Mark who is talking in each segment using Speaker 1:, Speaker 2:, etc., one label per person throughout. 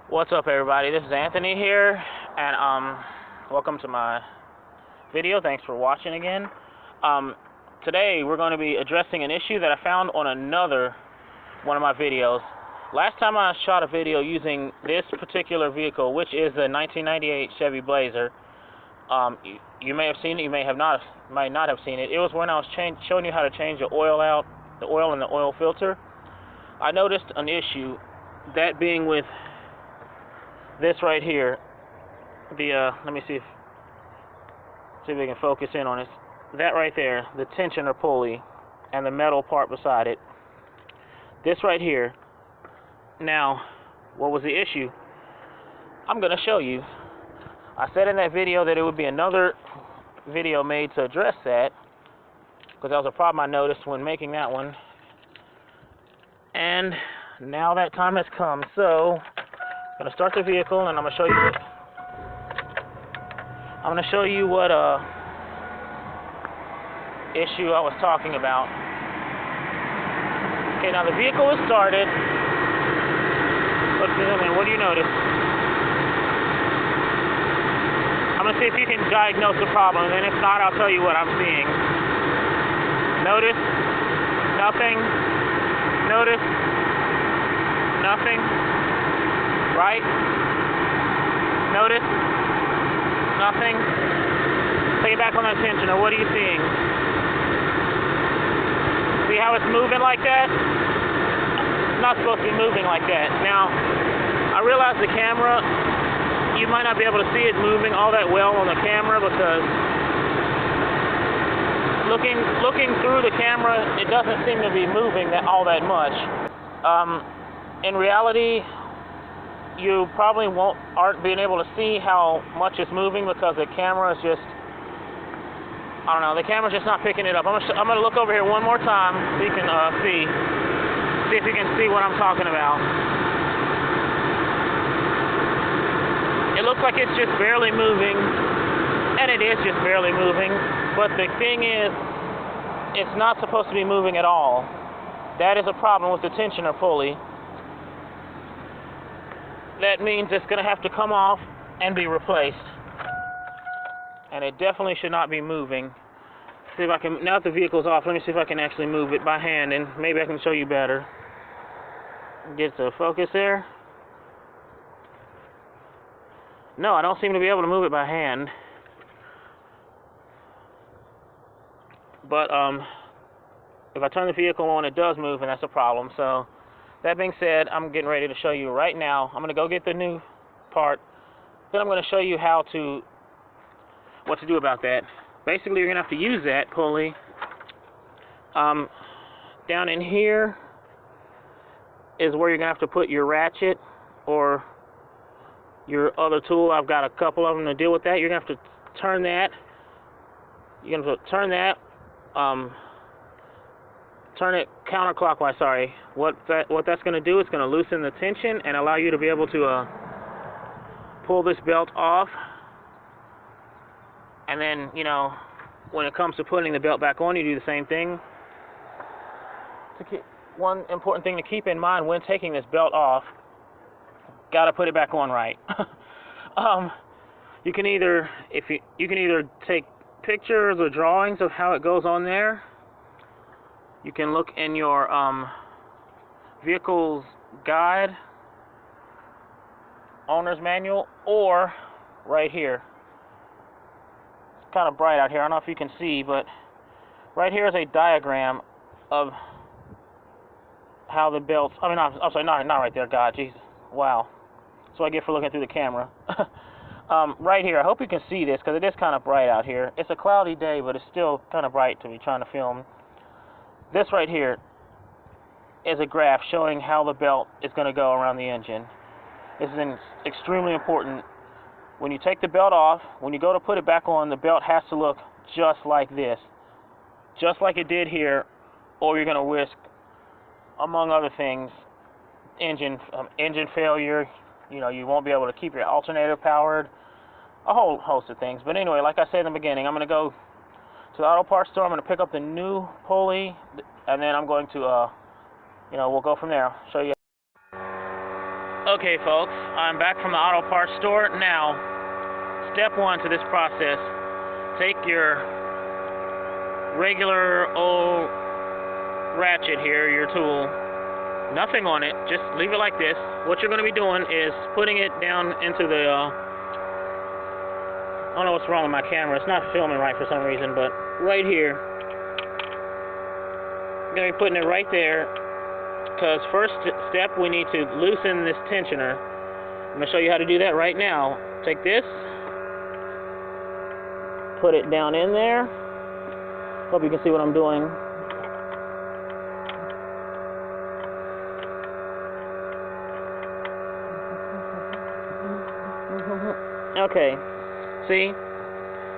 Speaker 1: What's up, everybody? This is Anthony here, and welcome to my video. Thanks for watching again. Today we're going to be addressing an issue that I found on another one of my videos. Last time I shot a video using this particular vehicle, which is a 1998 Chevy Blazer. You may have seen it, you might not have seen it. It was when I was showing you how to change the oil out, the oil in the oil filter. I noticed an issue, that being with this right here. Let me see if we can focus in on it. That right there, the tension or pulley, and the metal part beside it. This right here. Now, what was the issue? I'm going to show you. I said in that video that it would be another video made to address that, because that was a problem I noticed when making that one. And now that time has come. So I'm going to start the vehicle, and I'm going to show you what issue I was talking about. Okay, now the vehicle is started. What do you notice? I'm going to see if you can diagnose the problem, and then if not, I'll tell you what I'm seeing. Notice nothing. Notice nothing. Right? Notice nothing. Take it back on that tensioner. What are you seeing? See how it's moving like that? It's not supposed to be moving like that. Now, I realize the camera, you might not be able to see it moving all that well on the camera, because looking through the camera, it doesn't seem to be moving all that much. In reality, you probably aren't being able to see how much it's moving, because the camera is just, I don't know, the camera's just not picking it up. I'm gonna look over here one more time so you can see if you can see what I'm talking about. It looks like it's just barely moving, and it is just barely moving, but the thing is, it's not supposed to be moving at all. That is a problem with the tensioner pulley. That means it's going to have to come off and be replaced. And it definitely should not be moving. See if I can, now that the vehicle's off, let me see if I can actually move it by hand, and maybe I can show you better. Get the focus there. No, I don't seem to be able to move it by hand. But if I turn the vehicle on, it does move, and that's a problem. So that being said, I'm getting ready to show you right now. I'm going to go get the new part. Then I'm going to show you what to do about that. Basically, you're going to have to use that pulley. Down in here is where you're going to have to put your ratchet or your other tool. I've got a couple of them to deal with that. You're going to have to turn that. You're going to turn that. Turn it counterclockwise, sorry. What that's going to do, it's going to loosen the tension and allow you to be able to pull this belt off. And then, when it comes to putting the belt back on, you do the same thing. One important thing to keep in mind when taking this belt off, got to put it back on right. You can either take pictures or drawings of how it goes on there. You can look in your vehicle's guide, owner's manual, or right here. It's kind of bright out here. I don't know if you can see, but right here is a diagram of how the belts. I mean, I'm sorry, not right there. God, Jesus, wow. That's what I get for looking through the camera. Right here. I hope you can see this, because it is kind of bright out here. It's a cloudy day, but it's still kind of bright to be trying to film. This right here is a graph showing how the belt is going to go around the engine. This is extremely important. When you take the belt off, when you go to put it back on, the belt has to look just like this. Just like it did here, or you're going to risk, among other things, engine failure. You won't be able to keep your alternator powered. A whole host of things. But anyway, like I said in the beginning, I'm going to go to the auto parts store. I'm going to pick up the new pulley, and then I'm going to, we'll go from there. I'll show you. Okay, folks, I'm back from the auto parts store. Now, step one to this process, take your regular old ratchet here, your tool, nothing on it, just leave it like this. What you're going to be doing is putting it down into the, I don't know what's wrong with my camera, it's not filming right for some reason, but right here, I'm going to be putting it right there. Because first step, we need to loosen this tensioner. I'm going to show you how to do that right now. Take this, put it down in there. Hope you can see what I'm doing. Okay, see?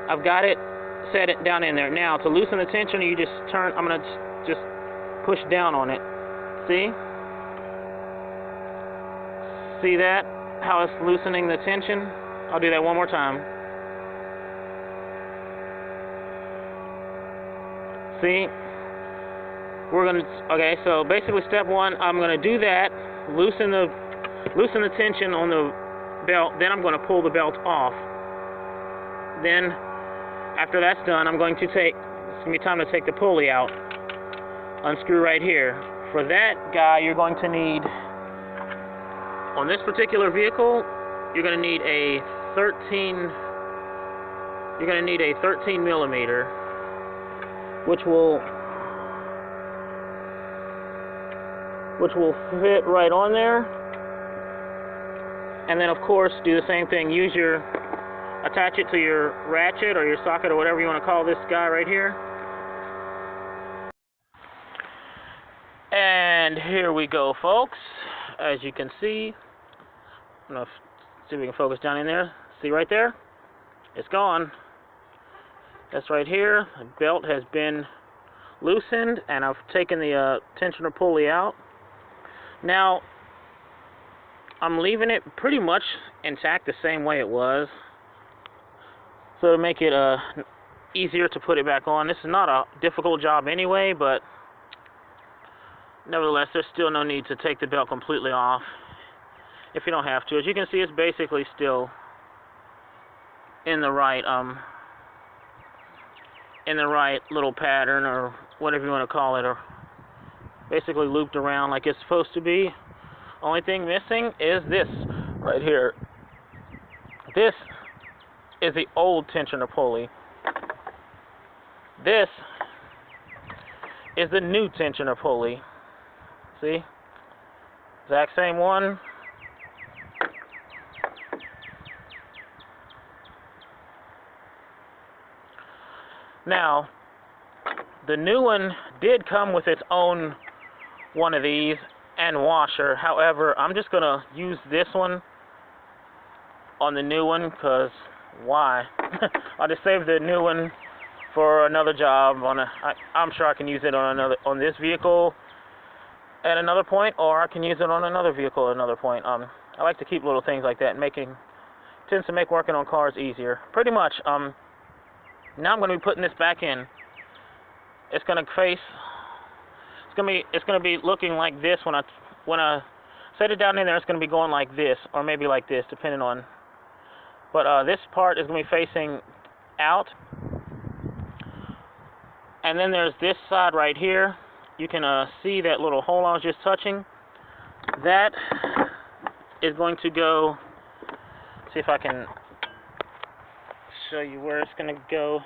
Speaker 1: I've got it, set it down in there. Now, to loosen the tensioner, you just turn, I'm going to just push down on it. See? See that? How it's loosening the tension? I'll do that one more time. See? Okay, so basically step one, I'm gonna do that, loosen the tension on the belt, then I'm gonna pull the belt off. Then, after that's done, I'm going to it's gonna be time to take the pulley out. Unscrew right here. For that guy, you're going to need, on this particular vehicle, you're going to need a 13 millimeter, which will fit right on there. And then, of course, do the same thing. Attach it to your ratchet or your socket or whatever you want to call this guy right here. And here we go, folks. As you can see, I'm going to see if we can focus down in there. See right there? It's gone. That's right here. The belt has been loosened, and I've taken the tensioner pulley out. Now, I'm leaving it pretty much intact the same way it was. So to make it easier to put it back on. This is not a difficult job anyway, but nevertheless, there's still no need to take the belt completely off if you don't have to. As you can see, it's basically still in the right little pattern, or whatever you want to call it, or basically looped around like it's supposed to be. Only thing missing is this right here. This is the old tensioner pulley. This is the new tensioner pulley. See? Exact same one. Now, the new one did come with its own one of these and washer. However, I'm just going to use this one on the new one, because why? I'll just save the new one for another job. I'm sure I can use it on this vehicle at another point, or I can use it on another vehicle at another point. I like to keep little things like that. Tends to make working on cars easier. Pretty much. Now I'm going to be putting this back in. It's going to be looking like this when I set it down in there. It's going to be going like this, or maybe like this, depending on. But this part is going to be facing out, and then there's this side right here. You can see that little hole I was just touching. That is going to go, see if I can show you where it's going to go.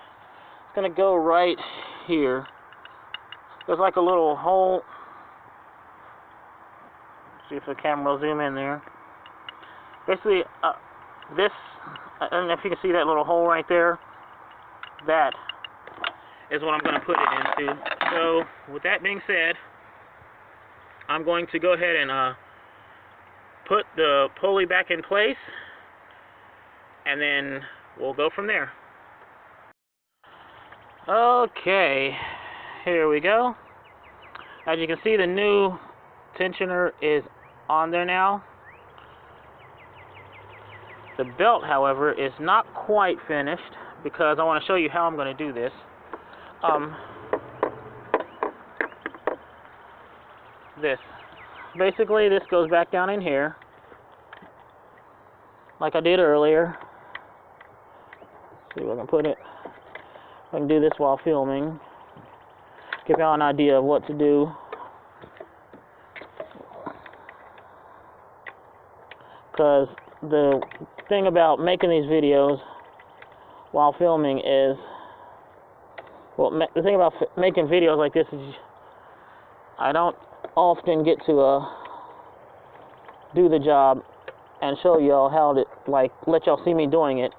Speaker 1: It's going to go right here. There's like a little hole. See if the camera will zoom in there. Basically, this, I don't know if you can see that little hole right there. That is what I'm going to put it into. So, with that being said, I'm going to go ahead and put the pulley back in place, and then we'll go from there. Okay, here we go. As you can see, the new tensioner is on there now. The belt, however, is not quite finished, because I want to show you how I'm going to do this. Basically, this goes back down in here. like I did earlier. See if I can put it. I can do this while filming. Give y'all an idea of what to do. Because the thing about making these videos while filming is, well, the thing about making videos like this is I don't often get to do the job and show y'all how to, like, let y'all see me doing it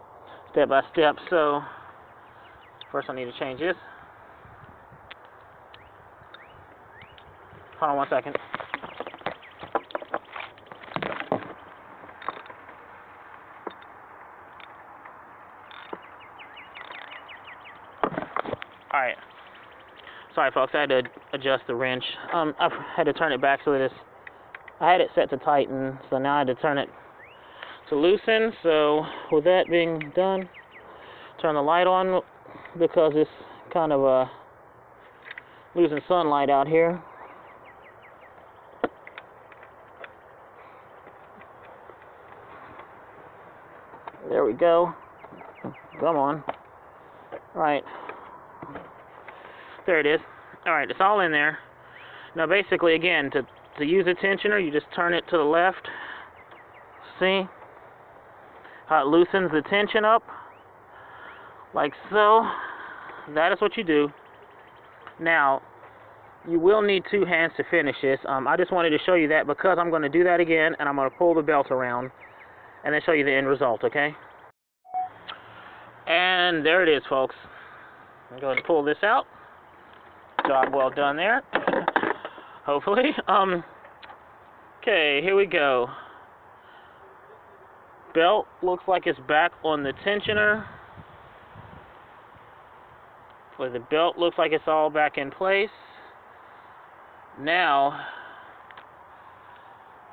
Speaker 1: step by step. So first I need to change this. Hold on one second. Alright. Sorry folks, I had to adjust the wrench. I had to turn it back so that I had it set to tighten, so now I had to turn it to loosen. So with that being done, turn the light on because it's kind of losing sunlight out here. There we go. Come on. Right. There it is. Alright, it's all in there. Now basically, again, to use a tensioner, you just turn it to the left. See how it loosens the tension up? Like so. That is what you do. Now, you will need two hands to finish this. I just wanted to show you that because I'm going to do that again, and I'm going to pull the belt around and then show you the end result, okay? And there it is, folks. I'm going to pull this out. Job well done there. Hopefully. Okay, here we go. Belt looks like it's back on the tensioner. The belt looks like it's all back in place. Now,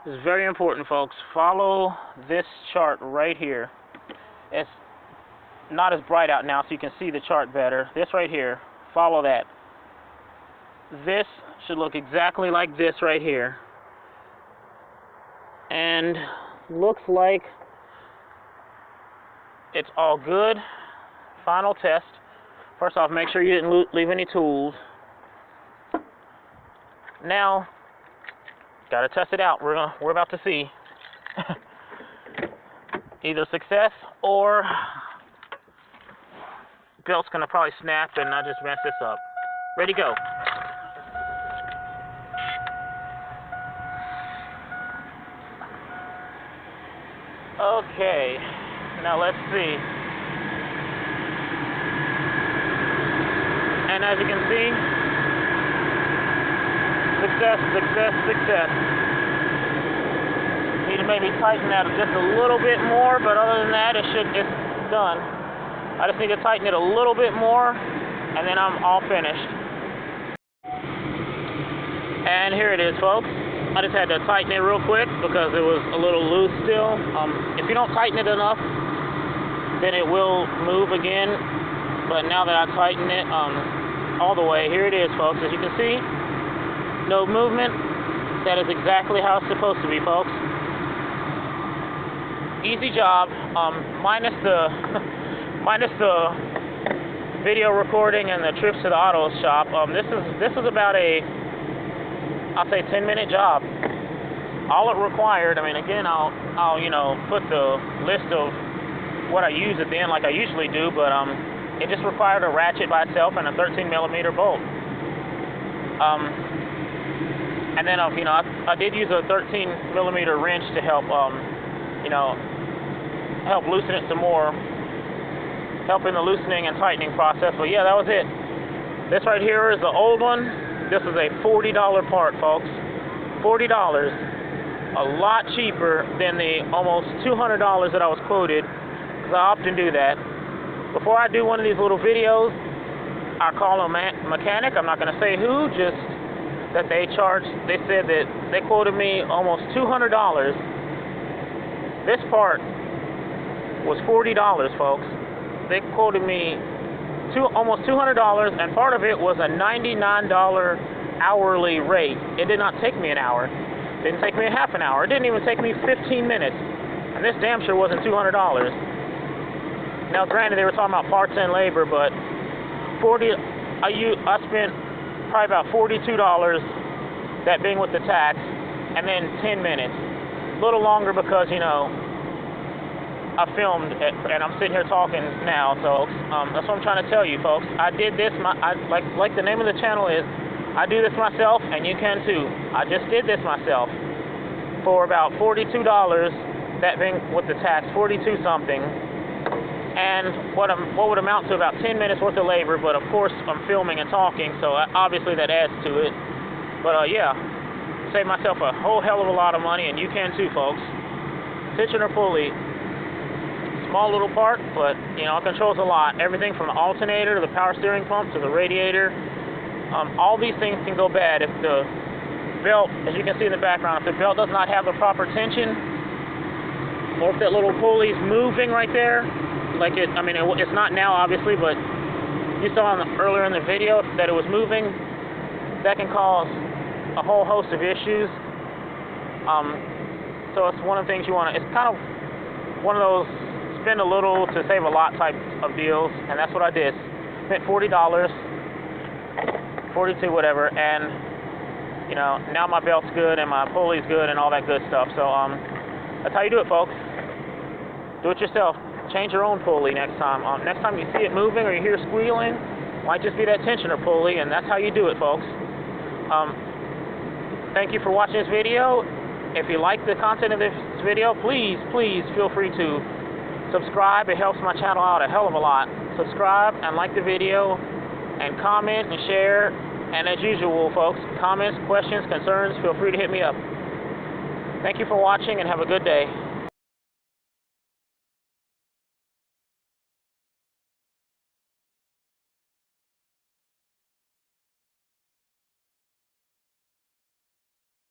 Speaker 1: this is very important, folks. Follow this chart right here. It's not as bright out now, so you can see the chart better. This right here, follow that. This should look exactly like this right here. And looks like it's all good. Final test. First off, make sure you didn't leave any tools. Now, gotta test it out. We're about to see. Either success or belt's gonna probably snap and I just mess this up. Ready, go. Okay, now let's see. And as you can see, success, success, success. Need to maybe tighten that just a little bit more, but other than that, it's done. I just need to tighten it a little bit more, and then I'm all finished. And here it is, folks. I just had to tighten it real quick because it was a little loose still. If you don't tighten it enough, then it will move again. But now that I tighten it all the way, here it is, folks. As you can see, no movement. That is exactly how it's supposed to be, folks. Easy job, minus the video recording and the trips to the auto shop. This is about I'll say 10-minute job. All it required, I mean, again, I'll put the list of what I use at the end like I usually do, but it just required a ratchet by itself and a 13mm bolt. And then I did use a 13mm wrench to help help loosen it some more, help in the loosening and tightening process. But yeah, that was it. This right here is the old one. This is a $40 part, folks. $40. A lot cheaper than the almost $200 that I was quoted, because I often do that. Before I do one of these little videos, I call a mechanic. I'm not going to say who, just that they said that they quoted me almost $200. This part was $40, folks. They quoted me almost $200, and part of it was a $99 hourly rate. It did not take me an hour. It didn't take me a half an hour. It didn't even take me 15 minutes. And this damn sure wasn't $200. Now, granted, they were talking about parts and labor, but I spent probably about $42, that being with the tax, and then 10 minutes. A little longer because, you know, I filmed it, and I'm sitting here talking now, so that's what I'm trying to tell you, folks. I did this, like the name of the channel is, I do this myself, and you can too. I just did this myself for about $42, that being with the tax, 42 something, and what would amount to about 10 minutes worth of labor, but of course I'm filming and talking, so obviously that adds to it. But yeah, saved myself a whole hell of a lot of money, and you can too, folks. Tensioner pulley. Small little part, but you know, it controls a lot. Everything from the alternator to the power steering pump to the radiator. All these things can go bad if the belt, as you can see in the background, if the belt does not have the proper tension, or if that little pulley's moving right there, like it, I mean, it's not now obviously, but you saw earlier in the video that it was moving. That can cause a whole host of issues. So it's one of the things you want to. It's kind of one of those spend a little to save a lot type of deals, and that's what I did. Spent $40, 42 whatever, and you know, now my belt's good and my pulley's good and all that good stuff. So that's how you do it, folks. Do it yourself. Change your own pulley next time. Next time you see it moving or you hear squealing, might just be that tensioner pulley, and that's how you do it, folks. Thank you for watching this video. If you like the content of this video, please feel free to subscribe. It helps my channel out a hell of a lot. Subscribe and like the video, and comment and share. And as usual, folks, comments, questions, concerns, feel free to hit me up. Thank you for watching, and have a good day.